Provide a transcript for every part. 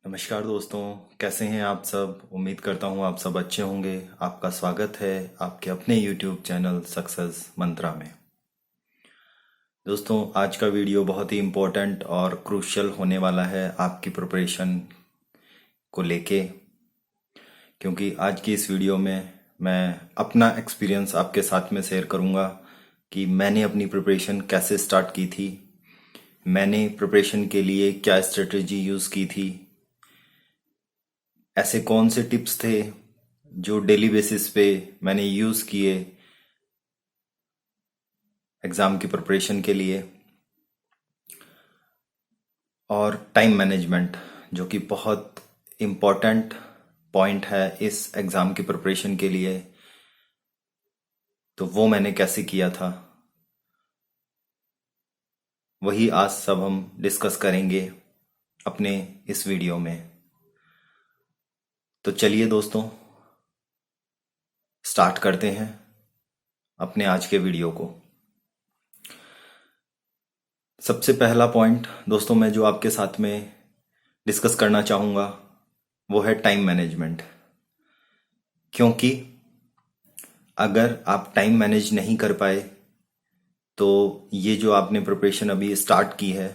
नमस्कार दोस्तों। कैसे हैं आप सब? उम्मीद करता हूँ आप सब अच्छे होंगे। आपका स्वागत है आपके अपने YouTube चैनल सक्सेस मंत्रा में। दोस्तों, आज का वीडियो बहुत ही इम्पोर्टेंट और क्रूशियल होने वाला है आपकी प्रिपरेशन को लेके, क्योंकि आज की इस वीडियो में मैं अपना एक्सपीरियंस आपके साथ में शेयर करूँगा कि मैंने अपनी प्रिपरेशन कैसे स्टार्ट की थी, मैंने प्रिपरेशन के लिए क्या स्ट्रेटजी यूज़ की थी, ऐसे कौन से टिप्स थे जो डेली बेसिस पे मैंने यूज़ किए एग्ज़ाम की प्रिपरेशन के लिए, और टाइम मैनेजमेंट जो कि बहुत इम्पोर्टेंट पॉइंट है इस एग्ज़ाम की प्रिपरेशन के लिए, तो वो मैंने कैसे किया था वही आज सब हम डिस्कस करेंगे अपने इस वीडियो में। तो चलिए दोस्तों, स्टार्ट करते हैं अपने आज के वीडियो को। सबसे पहला पॉइंट दोस्तों मैं जो आपके साथ में डिस्कस करना चाहूँगा वो है टाइम मैनेजमेंट। क्योंकि अगर आप टाइम मैनेज नहीं कर पाए तो ये जो आपने प्रिपरेशन अभी स्टार्ट की है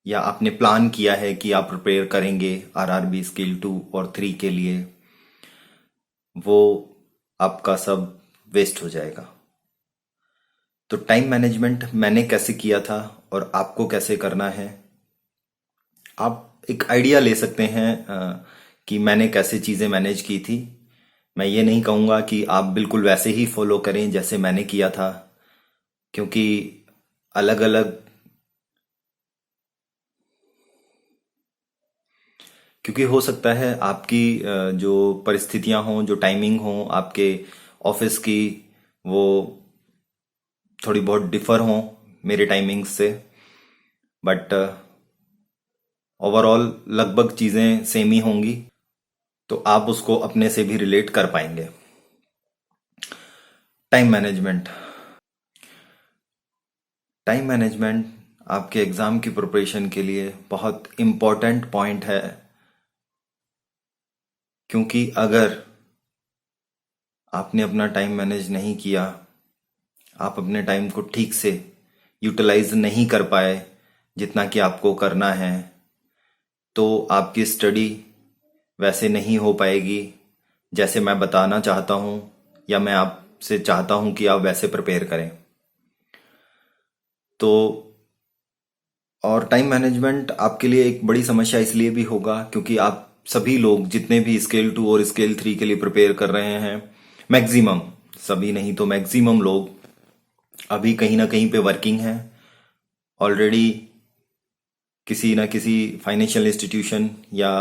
या आपने प्लान किया है कि आप प्रिपेयर करेंगे आरआरबी स्किल 2 और 3 के लिए, वो आपका सब वेस्ट हो जाएगा। तो टाइम मैनेजमेंट मैंने कैसे किया था और आपको कैसे करना है, आप एक आइडिया ले सकते हैं कि मैंने कैसे चीज़ें मैनेज की थी। मैं ये नहीं कहूँगा कि आप बिल्कुल वैसे ही फॉलो करें जैसे मैंने किया था, क्योंकि अलग अलग क्योंकि हो सकता है आपकी जो परिस्थितियां हों, जो टाइमिंग हो आपके ऑफिस की, वो थोड़ी बहुत डिफर हों मेरे टाइमिंग्स से, बट ओवरऑल लगभग चीज़ें सेम ही होंगी, तो आप उसको अपने से भी रिलेट कर पाएंगे। टाइम मैनेजमेंट टाइम मैनेजमेंट आपके एग्ज़ाम की प्रिपरेशन के लिए बहुत इम्पोर्टेंट पॉइंट है, क्योंकि अगर आपने अपना टाइम मैनेज नहीं किया, आप अपने टाइम को ठीक से यूटिलाइज नहीं कर पाए जितना कि आपको करना है, तो आपकी स्टडी वैसे नहीं हो पाएगी जैसे मैं बताना चाहता हूँ या मैं आपसे चाहता हूँ कि आप वैसे प्रिपेयर करें। तो और टाइम मैनेजमेंट आपके लिए एक बड़ी समस्या इसलिए भी होगा क्योंकि आप सभी लोग जितने भी स्केल 2 और स्केल 3 के लिए प्रिपेयर कर रहे हैं, मैक्सिमम, सभी नहीं तो मैक्सिमम लोग अभी कहीं ना कहीं पे वर्किंग हैं ऑलरेडी, किसी ना किसी फाइनेंशियल इंस्टीट्यूशन या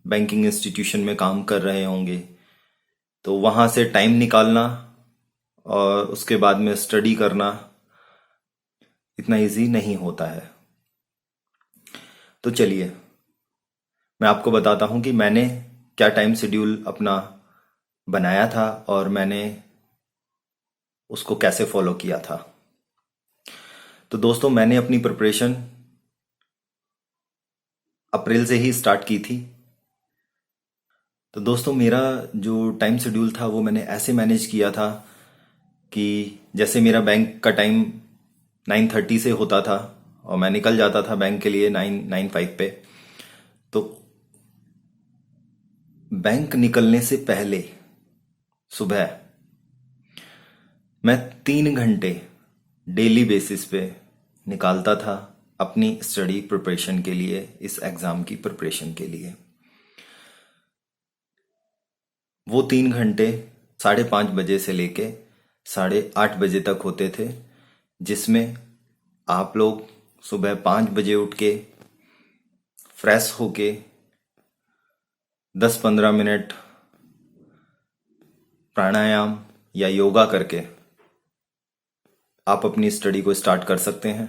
बैंकिंग इंस्टीट्यूशन में काम कर रहे होंगे। तो वहाँ से टाइम निकालना और उसके बाद में स्टडी करना इतना इजी नहीं होता है। तो चलिए मैं आपको बताता हूँ कि मैंने क्या टाइम शेड्यूल अपना बनाया था और मैंने उसको कैसे फॉलो किया था। तो दोस्तों मैंने अपनी प्रिपरेशन अप्रैल से ही स्टार्ट की थी। तो दोस्तों मेरा जो टाइम शेड्यूल था वो मैंने ऐसे मैनेज किया था कि जैसे मेरा बैंक का टाइम 9:30 से होता था और मैं निकल जाता था बैंक के लिए 9:95 पे। तो बैंक निकलने से पहले सुबह मैं 3 घंटे डेली बेसिस पे निकालता था अपनी स्टडी प्रिपरेशन के लिए, इस एग्ज़ाम की प्रिपरेशन के लिए। वो 3 घंटे 5:30 बजे से लेके 8:30 बजे तक होते थे, जिसमें आप लोग सुबह 5 बजे उठ के फ्रेश होके 10-15 मिनट प्राणायाम या योगा करके आप अपनी स्टडी को स्टार्ट कर सकते हैं।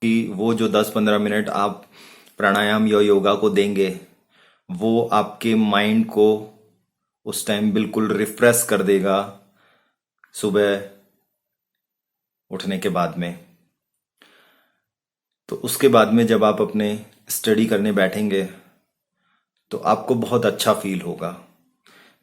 कि वो जो 10-15 मिनट आप प्राणायाम या योगा को देंगे, वो आपके माइंड को उस टाइम बिल्कुल रिफ्रेश कर देगा सुबह उठने के बाद में। तो उसके बाद में जब आप अपने स्टडी करने बैठेंगे तो आपको बहुत अच्छा फील होगा।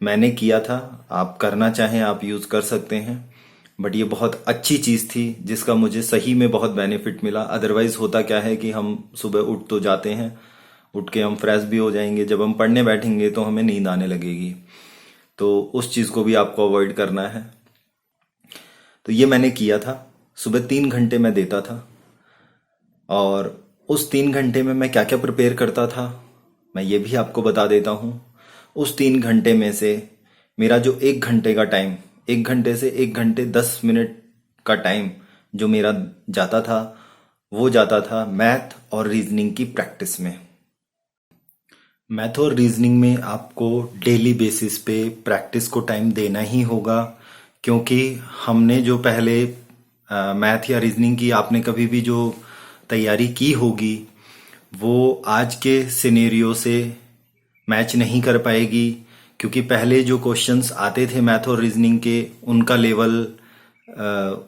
मैंने किया था, आप करना चाहें आप यूज़ कर सकते हैं। बट ये बहुत अच्छी चीज़ थी जिसका मुझे सही में बहुत बेनिफिट मिला। अदरवाइज होता क्या है कि हम सुबह उठ तो जाते हैं, उठ के हम फ्रेश भी हो जाएंगे, जब हम पढ़ने बैठेंगे तो हमें नींद आने लगेगी। तो उस चीज़ को भी आपको अवॉइड करना है। तो ये मैंने किया था। सुबह 3 घंटे मैं देता था, और उस 3 घंटे में मैं क्या क्या प्रिपेयर करता था मैं ये भी आपको बता देता हूँ। उस 3 घंटे में से मेरा जो 1 घंटे का टाइम, 1 घंटे से 1 घंटे 10 मिनट का टाइम जो मेरा जाता था, वो जाता था मैथ और रीजनिंग की प्रैक्टिस में। मैथ और रीजनिंग में आपको डेली बेसिस पे प्रैक्टिस को टाइम देना ही होगा, क्योंकि हमने जो पहले मैथ या रीजनिंग की आपने कभी भी जो तैयारी की होगी, वो आज के सिनेरियो से मैच नहीं कर पाएगी। क्योंकि पहले जो क्वेश्चंस आते थे मैथ और रीजनिंग के, उनका लेवल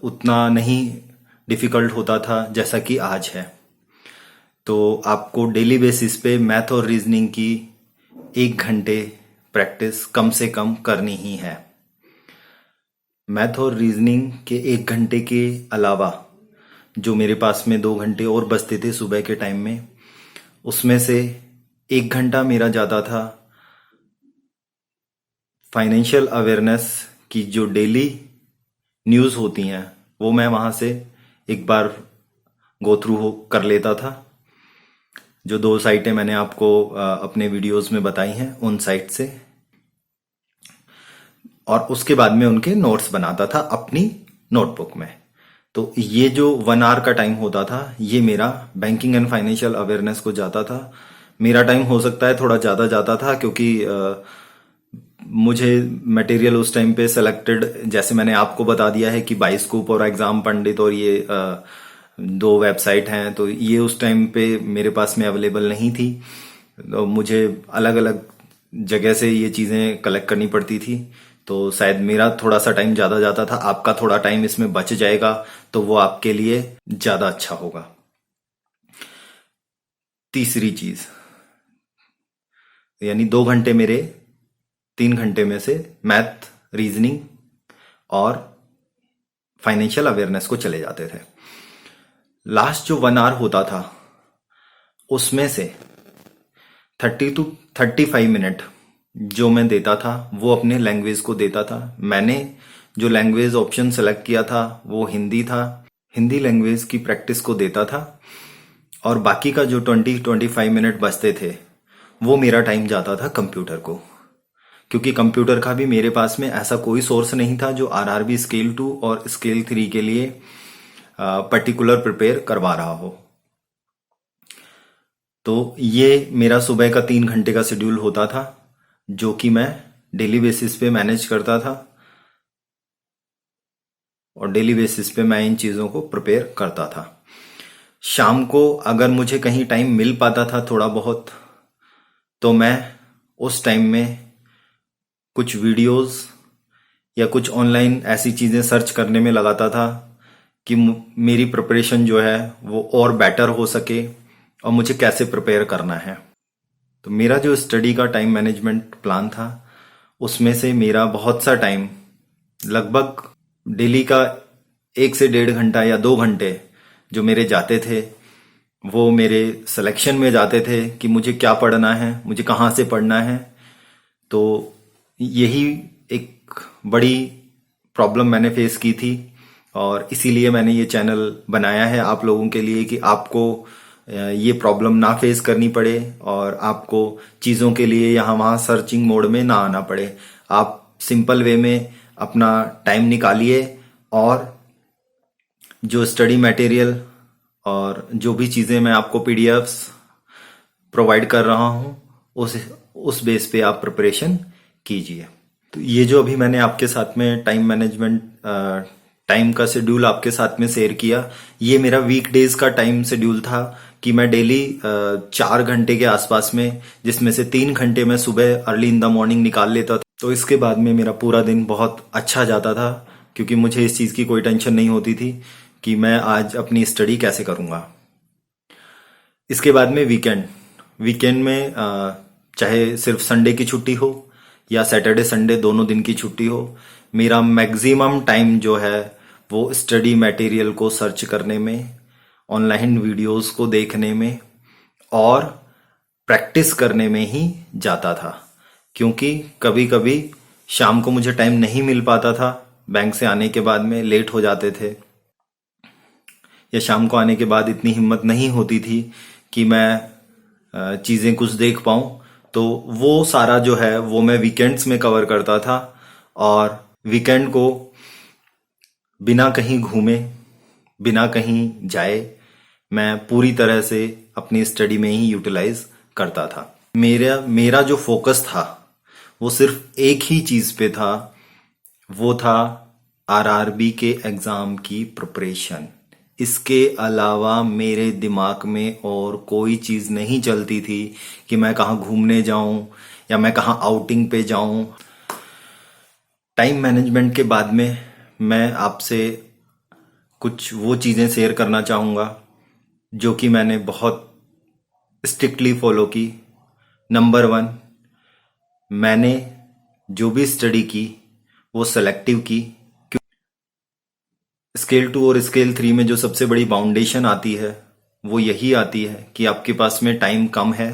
उतना नहीं डिफिकल्ट होता था जैसा कि आज है। तो आपको डेली बेसिस पे मैथ और रीजनिंग की 1 घंटे प्रैक्टिस कम से कम करनी ही है। मैथ और रीजनिंग के 1 घंटे के अलावा जो मेरे पास में 2 घंटे और बचते थे सुबह के टाइम में, उसमें से 1 घंटा मेरा जाता था फाइनेंशियल अवेयरनेस की। जो डेली न्यूज़ होती हैं वो मैं वहाँ से एक बार गो थ्रू कर लेता था। जो 2 साइटें मैंने आपको अपने वीडियोस में बताई हैं, उन साइट से। और उसके बाद में उनके नोट्स बनाता था अपनी नोटबुक में। तो ये जो 1 आवर का टाइम होता था, ये मेरा बैंकिंग एंड फाइनेंशियल अवेयरनेस को जाता था। मेरा टाइम हो सकता है थोड़ा ज़्यादा जाता था, क्योंकि मुझे मटेरियल उस टाइम पे सिलेक्टेड, जैसे मैंने आपको बता दिया है कि बाइस्कोप और एग्जाम पंडित और ये 2 वेबसाइट हैं, तो ये उस टाइम पे मेरे पास में अवेलेबल नहीं थी। तो मुझे अलग अलग जगह से ये चीज़ें कलेक्ट करनी पड़ती थी। तो शायद मेरा थोड़ा सा टाइम ज़्यादा जाता था, आपका थोड़ा टाइम इसमें बच जाएगा, तो वो आपके लिए ज़्यादा अच्छा होगा। तीसरी चीज़, यानी 2 घंटे मेरे 3 घंटे में से मैथ, रीजनिंग और फाइनेंशियल अवेयरनेस को चले जाते थे। लास्ट जो 1 आवर होता था, उसमें से 30 to 35 मिनट जो मैं देता था वो अपने लैंग्वेज को देता था। मैंने जो लैंग्वेज ऑप्शन सेलेक्ट किया था वो हिंदी था। हिंदी लैंग्वेज की प्रैक्टिस को देता था, और बाकी का जो 20-25 मिनट बचते थे वो मेरा टाइम जाता था कंप्यूटर को। क्योंकि कंप्यूटर का भी मेरे पास में ऐसा कोई सोर्स नहीं था जो आरआरबी स्केल 2 और स्केल 3 के लिए पर्टिकुलर प्रिपेयर करवा रहा हो। तो ये मेरा सुबह का 3 घंटे का शेड्यूल होता था, जो कि मैं डेली बेसिस पे मैनेज करता था, और डेली बेसिस पे मैं इन चीज़ों को प्रिपेयर करता था। शाम को अगर मुझे कहीं टाइम मिल पाता था थोड़ा बहुत, तो मैं उस टाइम में कुछ वीडियोस या कुछ ऑनलाइन ऐसी चीज़ें सर्च करने में लगाता था कि मेरी प्रिपरेशन जो है वो और बेटर हो सके, और मुझे कैसे प्रिपेयर करना है। तो मेरा जो स्टडी का टाइम मैनेजमेंट प्लान था, उसमें से मेरा बहुत सा टाइम, लगभग डेली का 1 से 1.5 घंटा या 2 घंटे जो मेरे जाते थे, वो मेरे सिलेक्शन में जाते थे कि मुझे क्या पढ़ना है, मुझे कहाँ से पढ़ना है। तो यही एक बड़ी प्रॉब्लम मैंने फेस की थी, और इसीलिए मैंने ये चैनल बनाया है आप लोगों के लिए, कि आपको ये प्रॉब्लम ना फेस करनी पड़े, और आपको चीज़ों के लिए यहाँ वहाँ सर्चिंग मोड में ना आना पड़े। आप सिंपल वे में अपना टाइम निकालिए, और जो स्टडी मटेरियल और जो भी चीज़ें मैं आपको पीडीएफ्स प्रोवाइड कर रहा हूँ, उस बेस पे आप प्रिपरेशन कीजिए। तो ये जो अभी मैंने आपके साथ में टाइम मैनेजमेंट, टाइम का शेड्यूल आपके साथ में शेयर किया, ये मेरा वीक डेज का टाइम शेड्यूल था कि मैं डेली 4 घंटे के आसपास में, जिसमें से 3 घंटे मैं सुबह अर्ली इन द मॉर्निंग निकाल लेता था। तो इसके बाद में मेरा पूरा दिन बहुत अच्छा जाता था, क्योंकि मुझे इस चीज़ की कोई टेंशन नहीं होती थी कि मैं आज अपनी स्टडी कैसे करूँगा। इसके बाद में वीकेंड में चाहे सिर्फ संडे की छुट्टी हो या सैटरडे संडे दोनों दिन की छुट्टी हो, मेरा मैक्सिमम टाइम जो है वो स्टडी मटेरियल को सर्च करने में, ऑनलाइन वीडियोस को देखने में और प्रैक्टिस करने में ही जाता था। क्योंकि कभी कभी शाम को मुझे टाइम नहीं मिल पाता था, बैंक से आने के बाद में लेट हो जाते थे, या शाम को आने के बाद इतनी हिम्मत नहीं होती थी कि मैं चीज़ें कुछ देख पाऊं। तो वो सारा जो है वो मैं वीकेंड्स में कवर करता था, और वीकेंड को बिना कहीं घूमे, बिना कहीं जाए, मैं पूरी तरह से अपनी स्टडी में ही यूटिलाइज करता था। मेरा जो फोकस था वो सिर्फ एक ही चीज पे था, वो था आरआरबी के एग्जाम की प्रिपरेशन। इसके अलावा मेरे दिमाग में और कोई चीज नहीं चलती थी कि मैं कहाँ घूमने जाऊं या मैं कहाँ आउटिंग पे जाऊं। टाइम मैनेजमेंट के बाद में मैं आपसे कुछ वो चीजें शेयर करना चाहूंगा जो कि मैंने बहुत स्ट्रिक्टली फॉलो की। नंबर 1, मैंने जो भी स्टडी की वो सेलेक्टिव की। स्केल 2 और स्केल 3 में जो सबसे बड़ी बाउंडेशन आती है वो यही आती है कि आपके पास में टाइम कम है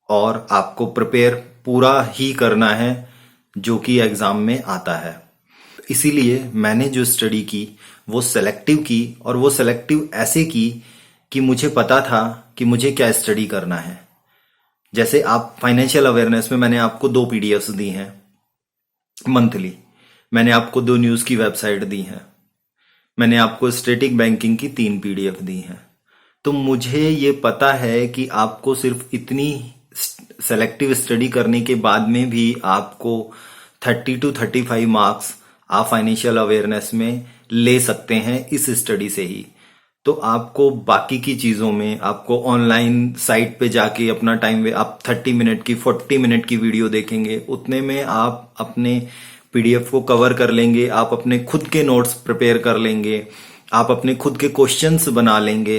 और आपको प्रिपेयर पूरा ही करना है जो कि एग्जाम में आता है। इसीलिए मैंने जो स्टडी की वो सेलेक्टिव की, और वो सेलेक्टिव ऐसे की कि मुझे पता था कि मुझे क्या स्टडी करना है। जैसे आप फाइनेंशियल अवेयरनेस में मैंने आपको 2 पीडीएफ्स दी हैं मंथली, मैंने आपको 2 न्यूज़ की वेबसाइट दी हैं, मैंने आपको स्टैटिक बैंकिंग की 3 पीडीएफ दी हैं। तो मुझे ये पता है कि आपको सिर्फ इतनी सेलेक्टिव स्टडी करने के बाद में भी आपको 30 to 35 मार्क्स आप फाइनेंशियल अवेयरनेस में ले सकते हैं इस स्टडी से ही। तो आपको बाकी की चीज़ों में, आपको ऑनलाइन साइट पे जाके अपना टाइम आप 30 मिनट की 40 मिनट की वीडियो देखेंगे, उतने में आप अपने पीडीएफ को कवर कर लेंगे, आप अपने खुद के नोट्स प्रिपेयर कर लेंगे, आप अपने खुद के क्वेश्चंस बना लेंगे।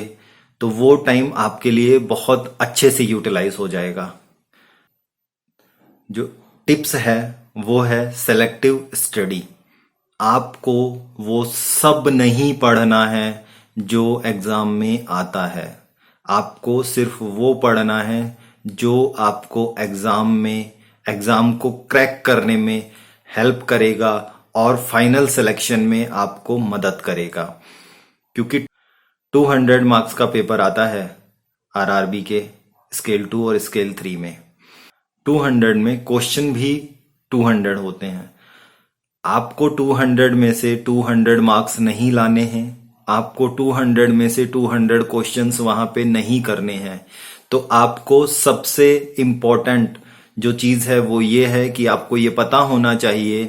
तो वो टाइम आपके लिए बहुत अच्छे से यूटिलाइज हो जाएगा। जो टिप्स है वो है सेलेक्टिव स्टडी। आपको वो सब नहीं पढ़ना है जो एग्जाम में आता है, आपको सिर्फ वो पढ़ना है जो आपको एग्जाम को क्रैक करने में हेल्प करेगा और फाइनल सिलेक्शन में आपको मदद करेगा। क्योंकि 200 मार्क्स का पेपर आता है आरआरबी के स्केल 2 और स्केल 3 में। 200 में क्वेश्चन भी 200 होते हैं। आपको 200 में से 200 मार्क्स नहीं लाने हैं, आपको 200 में से 200 क्वेश्चंस वहां पे नहीं करने हैं। तो आपको सबसे इम्पोर्टेंट जो चीज है वो ये है कि आपको ये पता होना चाहिए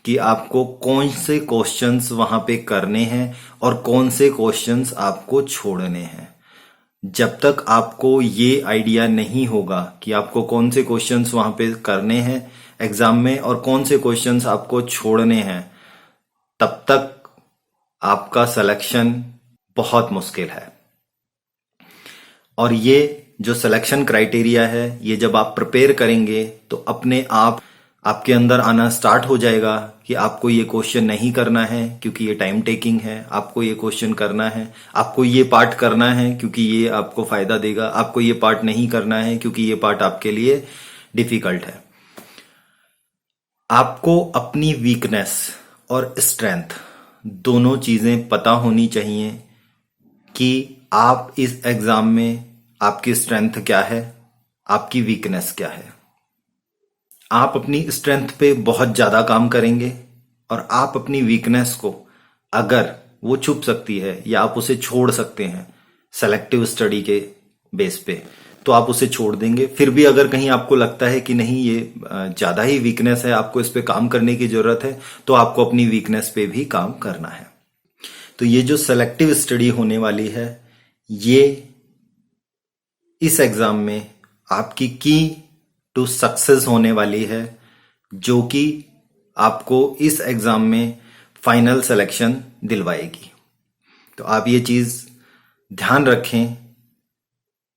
कि आपको कौन से क्वेश्चंस वहां पे करने हैं और कौन से क्वेश्चंस आपको छोड़ने हैं। जब तक आपको ये आइडिया नहीं होगा कि आपको कौन से क्वेश्चंस वहां पे करने हैं एग्जाम में और कौन से क्वेश्चंस आपको छोड़ने हैं, तब तक आपका सिलेक्शन बहुत मुश्किल है। और ये जो सिलेक्शन क्राइटेरिया है, ये जब आप प्रिपेयर करेंगे तो अपने आप आपके अंदर आना स्टार्ट हो जाएगा कि आपको ये क्वेश्चन नहीं करना है क्योंकि ये टाइम टेकिंग है, आपको ये क्वेश्चन करना है, आपको ये पार्ट करना है क्योंकि ये आपको फायदा देगा, आपको ये पार्ट नहीं करना है क्योंकि ये पार्ट आपके लिए डिफिकल्ट है। आपको अपनी वीकनेस और स्ट्रेंथ दोनों चीजें पता होनी चाहिए कि आप इस एग्जाम में आपकी स्ट्रेंथ क्या है, आपकी वीकनेस क्या है। आप अपनी स्ट्रेंथ पे बहुत ज्यादा काम करेंगे और आप अपनी वीकनेस को, अगर वो छुप सकती है या आप उसे छोड़ सकते हैं सेलेक्टिव स्टडी के बेस पे, तो आप उसे छोड़ देंगे। फिर भी अगर कहीं आपको लगता है कि नहीं ये ज्यादा ही वीकनेस है, आपको इस पे काम करने की जरूरत है, तो आपको अपनी वीकनेस पे भी काम करना है। तो ये जो सेलेक्टिव स्टडी होने वाली है, ये इस एग्जाम में आपकी की टू सक्सेस होने वाली है, जो कि आपको इस एग्जाम में फाइनल सिलेक्शन दिलवाएगी। तो आप ये चीज ध्यान रखें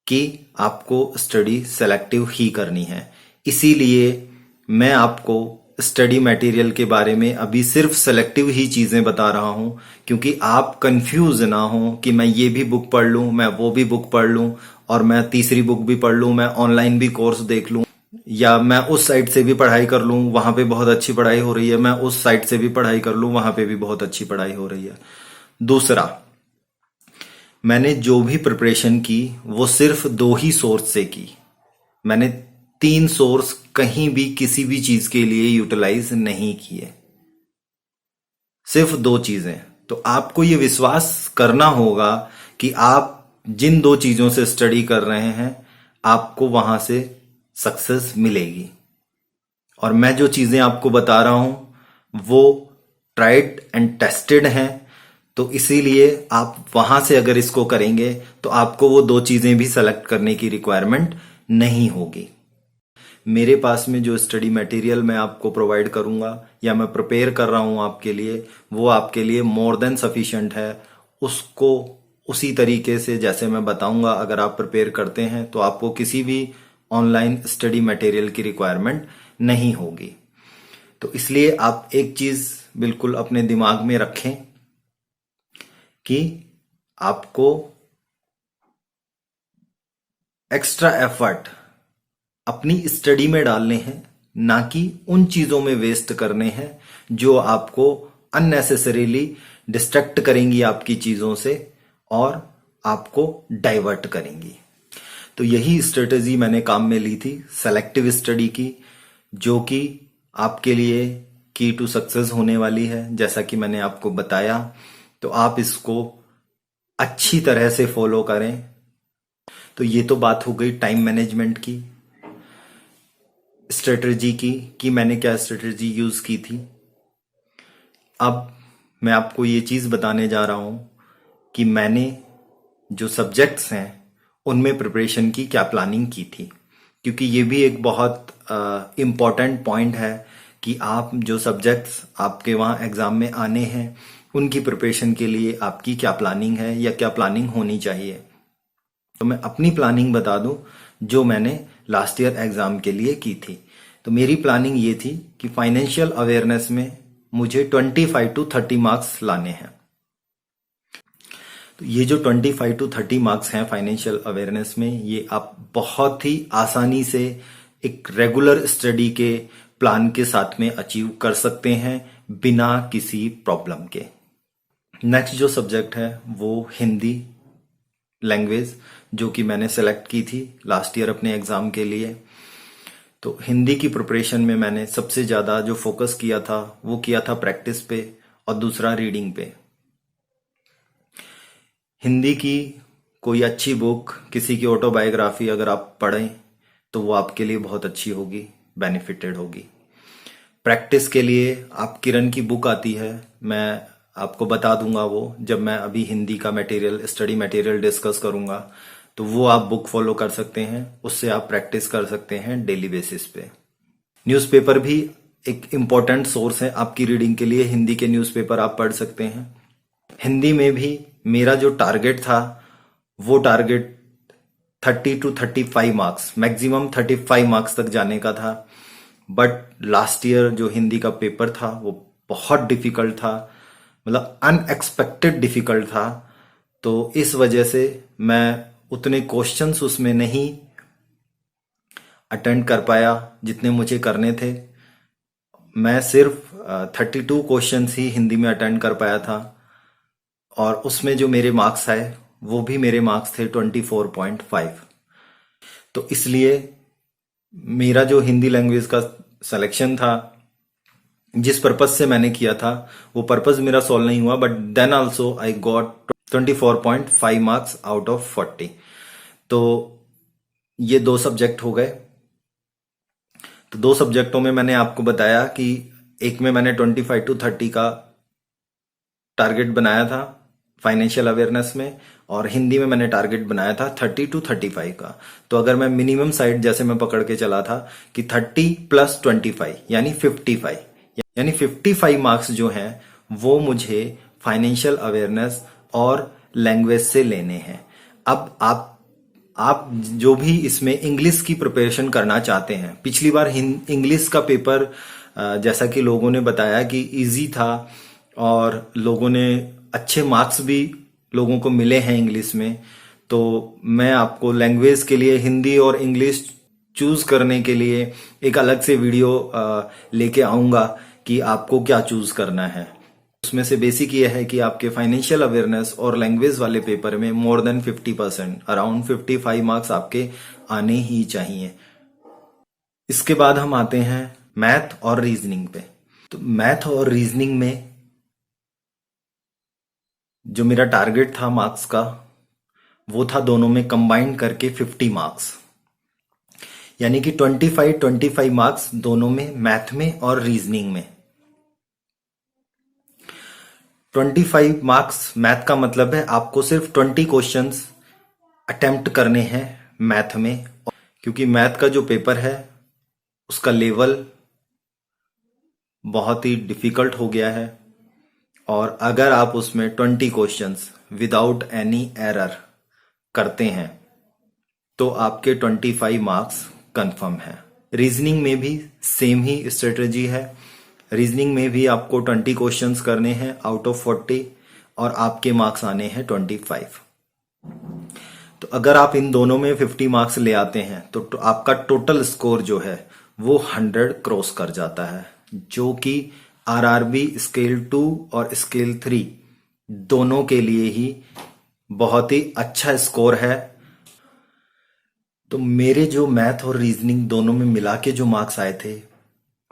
कि आपको स्टडी सेलेक्टिव ही करनी है। इसीलिए मैं आपको स्टडी मटेरियल के बारे में अभी सिर्फ सेलेक्टिव ही चीजें बता रहा हूं, क्योंकि आप कंफ्यूज ना हो कि मैं ये भी बुक पढ़ लूं, मैं वो भी बुक पढ़ लूं, और मैं तीसरी बुक भी पढ़ लूं, मैं ऑनलाइन भी कोर्स देख लूं, या मैं उस साइट से भी पढ़ाई कर लूं, वहां पे बहुत अच्छी पढ़ाई हो रही है, मैं उस साइट से भी पढ़ाई कर लूं, वहां पे भी बहुत अच्छी पढ़ाई हो रही है। दूसरा, मैंने जो भी प्रिपरेशन की वो सिर्फ दो ही सोर्स से की। मैंने तीन सोर्स कहीं भी किसी भी चीज के लिए यूटिलाइज नहीं किए, सिर्फ दो चीजें। तो आपको ये विश्वास करना होगा कि आप जिन दो चीजों से स्टडी कर रहे हैं आपको वहां से सक्सेस मिलेगी। और मैं जो चीजें आपको बता रहा हूं वो ट्राइड एंड टेस्टेड हैं, तो इसीलिए आप वहां से अगर इसको करेंगे तो आपको वो दो चीजें भी सेलेक्ट करने की रिक्वायरमेंट नहीं होगी। मेरे पास में जो स्टडी मटेरियल मैं आपको प्रोवाइड करूंगा या मैं प्रिपेयर कर रहा हूं आपके लिए, वो आपके लिए मोर देन सफिशिएंट है। उसको उसी तरीके से जैसे मैं बताऊंगा अगर आप प्रिपेयर करते हैं तो आपको किसी भी ऑनलाइन स्टडी मटेरियल की रिक्वायरमेंट नहीं होगी। तो इसलिए आप एक चीज बिल्कुल अपने दिमाग में रखें कि आपको एक्स्ट्रा एफर्ट अपनी स्टडी में डालने हैं, ना कि उन चीजों में वेस्ट करने हैं जो आपको अननेसेसरीली डिस्ट्रैक्ट करेंगी आपकी चीजों से और आपको डाइवर्ट करेंगी। तो यही स्ट्रेटेजी मैंने काम में ली थी सेलेक्टिव स्टडी की, जो कि आपके लिए की टू सक्सेस होने वाली है। जैसा कि मैंने आपको बताया, तो आप इसको अच्छी तरह से फॉलो करें। तो ये तो बात हो गई टाइम मैनेजमेंट की, स्ट्रेटजी की, कि मैंने क्या स्ट्रेटजी यूज की थी। अब मैं आपको ये चीज बताने जा रहा हूं कि मैंने जो सब्जेक्ट्स हैं उनमें प्रिपरेशन की क्या प्लानिंग की थी, क्योंकि ये भी एक बहुत इम्पॉर्टेंट पॉइंट है कि आप जो सब्जेक्ट्स आपके वहाँ एग्जाम में आने हैं उनकी प्रिपरेशन के लिए आपकी क्या प्लानिंग है या क्या प्लानिंग होनी चाहिए। तो मैं अपनी प्लानिंग बता दूं जो मैंने लास्ट ईयर एग्जाम के लिए की थी। तो मेरी प्लानिंग ये थी कि फाइनेंशियल अवेयरनेस में मुझे 25 टू 30 मार्क्स लाने हैं। तो ये जो 25 टू 30 मार्क्स हैं फाइनेंशियल अवेयरनेस में, ये आप बहुत ही आसानी से एक रेगुलर स्टडी के प्लान के साथ में अचीव कर सकते हैं बिना किसी प्रॉब्लम के। नेक्स्ट जो सब्जेक्ट है वो हिंदी लैंग्वेज, जो कि मैंने सेलेक्ट की थी लास्ट ईयर अपने एग्जाम के लिए। तो हिंदी की प्रिपरेशन में मैंने सबसे ज्यादा जो फोकस किया था वो किया था प्रैक्टिस पे और दूसरा रीडिंग पे। हिंदी की कोई अच्छी बुक, किसी की ऑटोबायोग्राफी अगर आप पढ़ें तो वो आपके लिए बहुत अच्छी होगी, बेनिफिटेड होगी। प्रैक्टिस के लिए आप किरण की बुक आती है, मैं आपको बता दूंगा वो जब मैं अभी हिंदी का मटेरियल स्टडी मटेरियल डिस्कस करूंगा। तो वो आप बुक फॉलो कर सकते हैं, उससे आप प्रैक्टिस कर सकते हैं डेली बेसिस पे। न्यूज़पेपर भी एक इम्पॉर्टेंट सोर्स है आपकी रीडिंग के लिए, हिंदी के न्यूज़पेपर आप पढ़ सकते हैं। हिंदी में भी मेरा जो टारगेट था वो target 30 to 35 marks, maximum 35 marks तक जाने का था। बट लास्ट ईयर जो हिंदी का पेपर था वो बहुत डिफिकल्ट था, मतलब अनएक्सपेक्टेड डिफिकल्ट था। तो इस वजह से मैं उतने क्वेश्चंस उसमें नहीं अटेंड कर पाया जितने मुझे करने थे। मैं सिर्फ 32 क्वेश्चंस ही हिंदी में अटेंड कर पाया था, और उसमें जो मेरे मार्क्स आए वो भी मेरे मार्क्स थे 24.5। तो इसलिए मेरा जो हिंदी लैंग्वेज का सिलेक्शन था, जिस पर्पज से मैंने किया था वो पर्पज मेरा सॉल्व नहीं हुआ, but then also I got 24.5 marks out of 40। तो ये दो सब्जेक्ट हो गए। तो दो सब्जेक्टों में मैंने आपको बताया कि एक में मैंने 25 टू 30 का टारगेट बनाया था फाइनेंशियल अवेयरनेस में, और हिंदी में मैंने टारगेट बनाया था 30 टू 35 का। तो अगर मैं मिनिमम साइड जैसे मैं पकड़ के चला था कि 30 प्लस 25 यानी 55, यानी 55 मार्क्स जो हैं वो मुझे फाइनेंशियल अवेयरनेस और लैंग्वेज से लेने हैं। अब आप आप जो भी इसमें इंग्लिश की प्रिपरेशन करना चाहते हैं, पिछली बार इंग्लिश का पेपर जैसा कि लोगों ने बताया कि इजी था और लोगों ने अच्छे मार्क्स भी लोगों को मिले हैं इंग्लिश में। तो मैं आपको लैंग्वेज के लिए हिंदी और इंग्लिश चूज करने के लिए एक अलग से वीडियो लेके आऊंगा कि आपको क्या चूज करना है। उसमें से बेसिक ये है कि आपके फाइनेंशियल अवेयरनेस और लैंग्वेज वाले पेपर में मोर देन 50%, अराउंड 55 मार्क्स आपके आने ही चाहिए। इसके बाद हम आते हैं मैथ और रीजनिंग पे। तो मैथ और रीजनिंग में जो मेरा टारगेट था मार्क्स का, वो था दोनों में कंबाइंड करके 50 मार्क्स, यानी कि 25 मार्क्स दोनों में, मैथ में और रीजनिंग में। 25 मार्क्स मैथ का मतलब है आपको सिर्फ 20 क्वेश्चंस अटेम्प्ट करने हैं मैथ में, क्योंकि मैथ का जो पेपर है उसका लेवल बहुत ही डिफिकल्ट हो गया है। और अगर आप उसमें 20 क्वेश्चंस विदाउट एनी एरर करते हैं तो आपके 25 मार्क्स कंफर्म है। रीजनिंग में भी सेम ही स्ट्रेटजी है। रीजनिंग में भी आपको 20 क्वेश्चंस करने हैं आउट ऑफ 40 और आपके मार्क्स आने हैं 25। तो अगर आप इन दोनों में 50 मार्क्स ले आते हैं तो आपका टोटल स्कोर जो है वो 100 क्रॉस कर जाता है, जो कि आरआरबी स्केल 2 और स्केल 3 दोनों के लिए ही बहुत ही अच्छा स्कोर है। तो मेरे जो मैथ और रीजनिंग दोनों में मिला के जो मार्क्स आए थे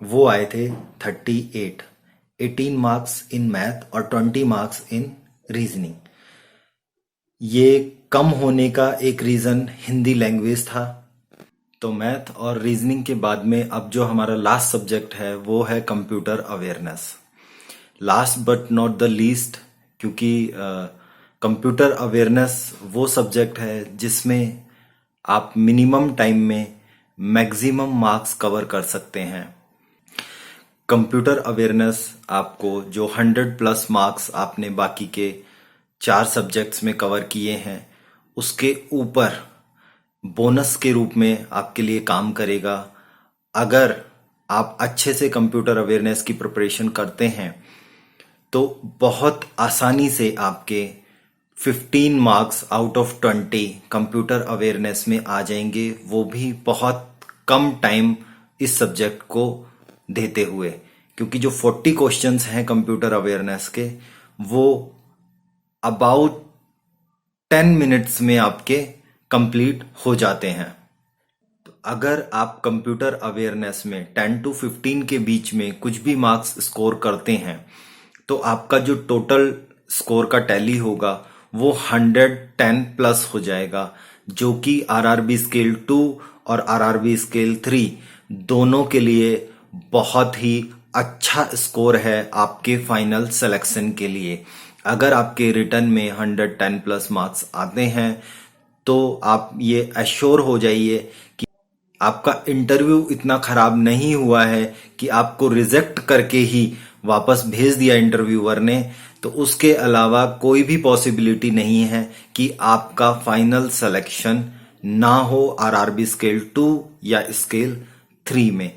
वो आए थे 38, 18 मार्क्स इन मैथ और 20 मार्क्स इन रीजनिंग। ये कम होने का एक रीजन हिंदी लैंग्वेज था। तो मैथ और रीजनिंग के बाद में अब जो हमारा लास्ट सब्जेक्ट है वो है computer awareness. Last but not the least, क्योंकि कंप्यूटर अवेयरनेस वो सब्जेक्ट है जिसमें आप मिनिमम टाइम में मैक्सिमम मार्क्स कवर कर सकते हैं। कंप्यूटर अवेयरनेस आपको जो 100+ मार्क्स आपने बाकी के 4 सब्जेक्ट्स में कवर किए हैं उसके ऊपर बोनस के रूप में आपके लिए काम करेगा। अगर आप अच्छे से कंप्यूटर अवेयरनेस की प्रिपरेशन करते हैं तो बहुत आसानी से आपके 15 marks out of 20 computer awareness में आ जाएंगे, वो भी बहुत कम टाइम इस सब्जेक्ट को देते हुए। क्योंकि जो 40 क्वेश्चंस हैं कंप्यूटर अवेयरनेस के वो अबाउट 10 मिनट्स में आपके कंप्लीट हो जाते हैं। तो अगर आप कंप्यूटर अवेयरनेस में 10 to 15 के बीच में कुछ भी मार्क्स स्कोर करते हैं तो आपका जो टोटल स्कोर का टैली होगा वो 110+ हो जाएगा, जो कि आरआरबी स्केल 2 और आरआरबी स्केल 3 दोनों के लिए बहुत ही अच्छा स्कोर है आपके फाइनल सिलेक्शन के लिए। अगर आपके रिटर्न में 110+ मार्क्स आते हैं तो आप ये एश्योर हो जाइए कि आपका इंटरव्यू इतना खराब नहीं हुआ है कि आपको रिजेक्ट करके ही वापस भेज दिया इंटरव्यूअर ने। तो उसके अलावा कोई भी पॉसिबिलिटी नहीं है कि आपका फाइनल सिलेक्शन ना हो आरआरबी स्केल 2 या स्केल 3 में।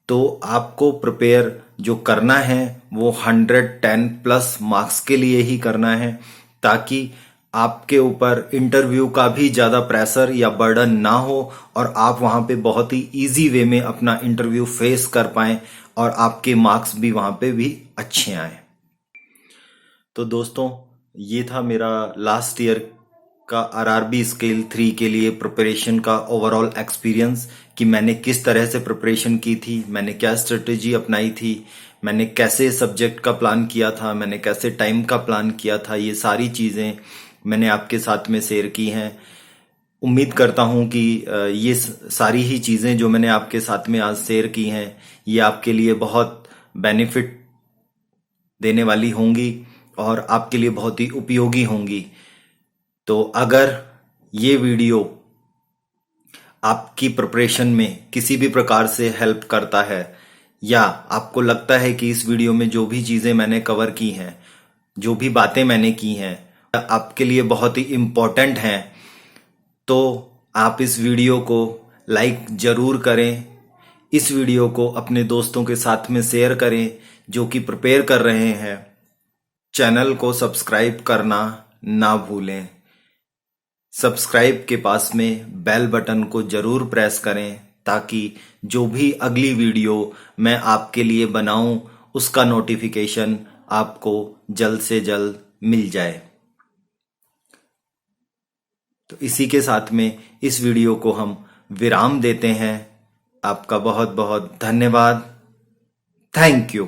तो आपको प्रिपेयर जो करना है वो 110+ मार्क्स के लिए ही करना है, ताकि आपके ऊपर इंटरव्यू का भी ज्यादा प्रेशर या बर्डन ना हो और आप वहां पे बहुत ही इजी वे में अपना इंटरव्यू फेस कर पाएं और आपके मार्क्स भी वहां पे भी अच्छे आए। तो दोस्तों, ये था मेरा लास्ट ईयर का आरआरबी स्केल 3 के लिए प्रिपरेशन का ओवरऑल एक्सपीरियंस, कि मैंने किस तरह से प्रिपरेशन की थी, मैंने क्या स्ट्रेटेजी अपनाई थी, मैंने कैसे सब्जेक्ट का प्लान किया था, मैंने कैसे टाइम का प्लान किया था। ये सारी चीज़ें मैंने आपके साथ में शेयर की हैं। उम्मीद करता हूं कि ये सारी ही चीज़ें जो मैंने आपके साथ में आज शेयर की हैं ये आपके लिए बहुत बेनिफिट देने वाली होंगी और आपके लिए बहुत ही उपयोगी होंगी। तो अगर ये वीडियो आपकी प्रिपरेशन में किसी भी प्रकार से हेल्प करता है या आपको लगता है कि इस वीडियो में जो भी चीज़ें मैंने कवर की हैं, जो भी बातें मैंने की हैं आपके लिए बहुत ही इम्पोर्टेंट हैं, तो आप इस वीडियो को लाइक जरूर करें। इस वीडियो को अपने दोस्तों के साथ में शेयर करें जो कि प्रिपेयर कर रहे हैं। चैनल को सब्सक्राइब करना ना भूलें। सब्सक्राइब के पास में बेल बटन को जरूर प्रेस करें ताकि जो भी अगली वीडियो मैं आपके लिए बनाऊं उसका नोटिफिकेशन आपको जल्द से जल्द मिल जाए। तो इसी के साथ में इस वीडियो को हम विराम देते हैं। आपका बहुत बहुत धन्यवाद। Thank you.